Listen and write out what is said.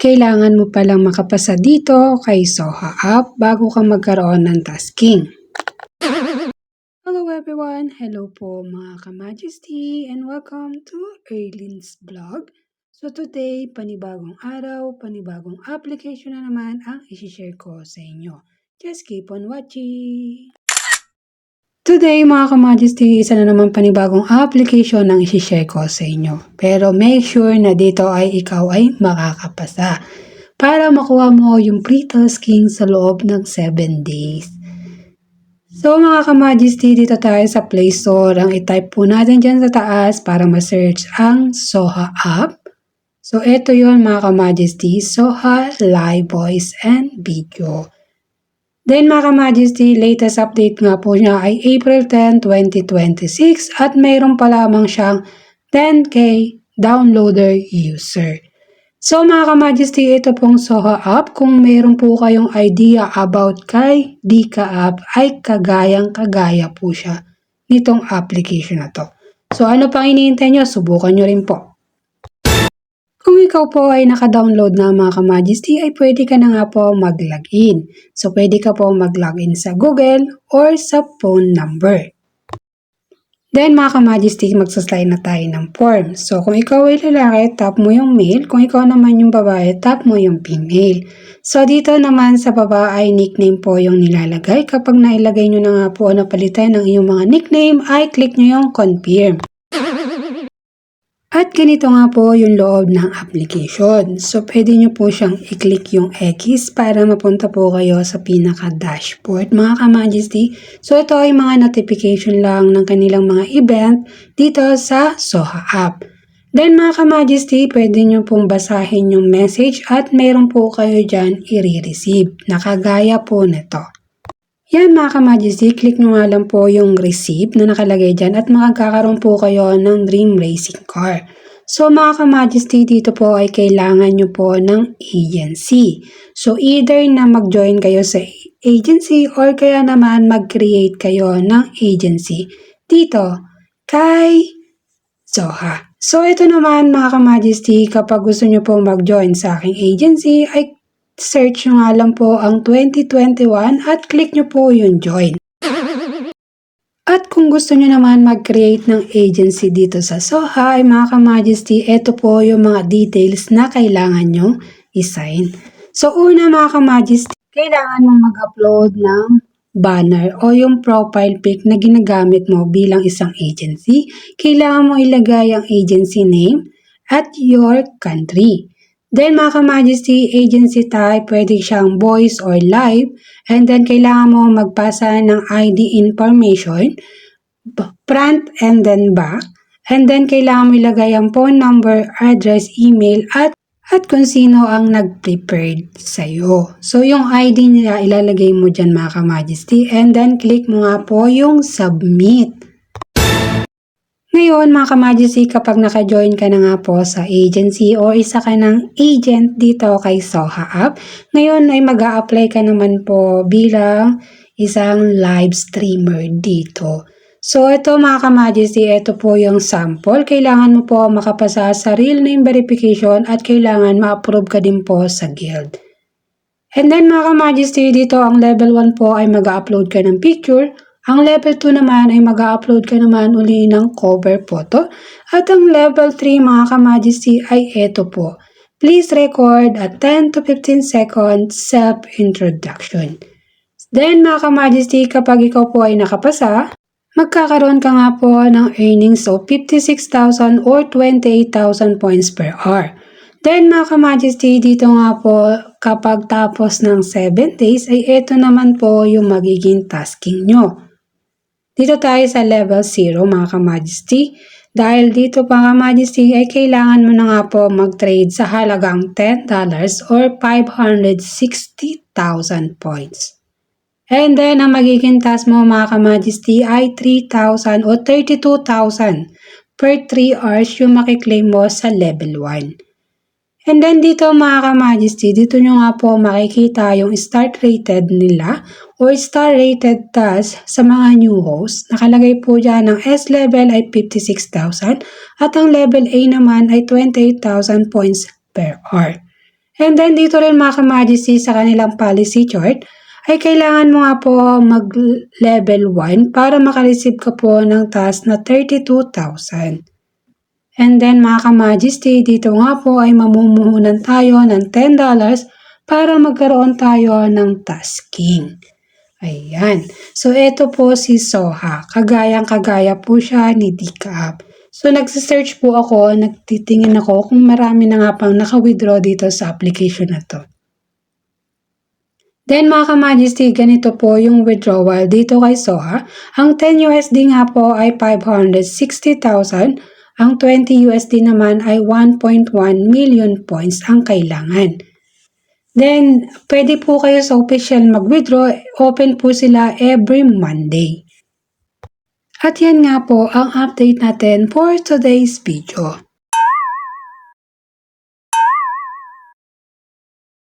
kailangan mo palang makapasa dito kay Soha App bago ka magkaroon ng tasking. Hello everyone! Hello po mga ka-Majesty and welcome to Erlin's Vlog. So today, panibagong araw, panibagong application na naman ang isi-share ko sa inyo. Just keep on watching! Today mga ka-Majesty, isa na naman panibagong application ang isi-share ko sa inyo. Pero make sure na dito ay ikaw ay makakapasa para makuha mo yung free tasking sa loob ng 7 days. So mga ka-Majesty, dito tayo sa Play Store. Ang i-type po natin dyan sa taas para ma-search ang Soha App. So ito yon mga ka-Majesty, Soha Live Voice and Video. Then mga ka-Majesty, latest update nga po niya ay April 10, 2026 at mayroon pa lamang siyang 10k downloader user. So mga ka-Majesty, ito pong Soha App. Kung mayroon po kayong idea about kay Dika App ay kagayang-kagaya po siya nitong application na to. So ano pang iniintay nyo? Subukan nyo rin po. Kung ikaw po ay naka-download na mga ka-Majesty ay pwede ka na nga po mag-login. So pwede ka po mag-login sa Google or sa phone number. Then mga ka-Majesty, magsaslide na tayo ng form. So kung ikaw ay lalaki, tap mo yung male. Kung ikaw naman yung babae, tap mo yung female. So dito naman sa baba ay nickname po yung nilalagay. Kapag nailagay nyo na nga po na palitan ng iyong mga nickname ay click nyo yung confirm. At ganito nga po yung loob ng application. So, pwede nyo po siyang i-click yung X para mapunta po kayo sa pinaka-dashboard, mga ka-Majesty. So, ito ay mga notification lang ng kanilang mga event dito sa Soha App. Then, mga ka-Majesty, pwede nyo pong basahin yung message at meron po kayo dyan i-receive. Nakagaya po nito. Yan mga ka-Majesty, click nyo nga lang po yung receive na nakalagay dyan at makakakaroon po kayo ng Dream Racing Car. So mga ka-Majesty, dito po ay kailangan nyo po ng agency. So either na mag-join kayo sa agency or kaya naman mag-create kayo ng agency dito kay Soha. So ito naman mga ka-Majesty, kapag gusto nyo po mag-join sa aking agency ay search nyo nga lang po ang 2021 at click nyo po yung join. At kung gusto nyo naman mag-create ng agency dito sa Soha ay mga ka-Majesty, ito po yung mga details na kailangan nyo i-sign. So una mga ka-Majesty, kailangan mo mag-upload ng banner o yung profile pic na ginagamit mo bilang isang agency. Kailangan mo ilagay ang agency name at your country. Then mga ka-Majesty, agency type, pwede siyang voice or live. And then kailangan mo magpasa ng ID information, front and then back. And then kailangan mo ilagay ang phone number, address, email at kung sino ang nag-prepared sa'yo. So yung ID nila ilalagay mo dyan mga ka-Majesty. And then click mo nga po yung submit. Ngayon mga ka-Majesty, kapag naka-join ka na nga po sa agency o isa ka ng agent dito kay Soha App, ngayon ay mag-a-apply ka naman po bilang isang live streamer dito. So ito mga ka-Majesty, ito po yung sample. Kailangan mo po makapasa sa real name verification at kailangan ma-approve ka din po sa guild. And then mga ka-Majesty, dito ang level 1 po ay mag-a-upload ka ng picture. Ang level 2 naman ay mag-a-upload ka naman uli ng cover photo. At ang level 3 mga ka-Majesty ay ito po. Please record a 10 to 15 second self-introduction. Then mga ka-Majesty, kapag ikaw po ay nakapasa, magkakaroon ka nga po ng earnings of 56,000 or 28,000 points per hour. Then mga ka-Majesty, dito nga po kapag tapos ng 7 days ay ito naman po yung magiging tasking nyo. Dito tayo sa level 0 mga ka-Majesty. Dahil dito mga ka-Majesty ay kailangan mo na nga po mag-trade sa halagang $10 or 560,000 points. And then ang magiging task mo mga ka-Majesty ay 3,000 o 32,000 per 3 hours yung makiklaim mo sa level 1. And then dito mga ka-Majesty, dito nyo nga po makikita yung start rated nila or star rated task sa mga new host. Nakalagay po dyan ang S level ay 56,000 at ang level A naman ay 28,000 points per hour. And then dito rin mga ka-Majesty sa kanilang policy chart, ay kailangan mo nga po mag-level 1 para makareceive ka po ng task na 32,000. And then mga ka-Majesty, dito nga po ay mamumuhunan tayo ng $10 para magkaroon tayo ng tasking. Ayan. So, ito po si Soha. Kagayang-kagaya po siya ni Dcap. So, nagsisearch po ako, nagtitingin ako kung marami na nga pang naka-withdraw dito sa application na to. Then mga ka-Majesty, ganito po yung withdrawal dito kay Soha. Ang 10 USD nga po ay 560,000. Ang 20 USD naman ay 1.1 million points ang kailangan. Then, pwede po kayo sa official mag-withdraw. Open po sila every Monday. At yan nga po ang update natin for today's video.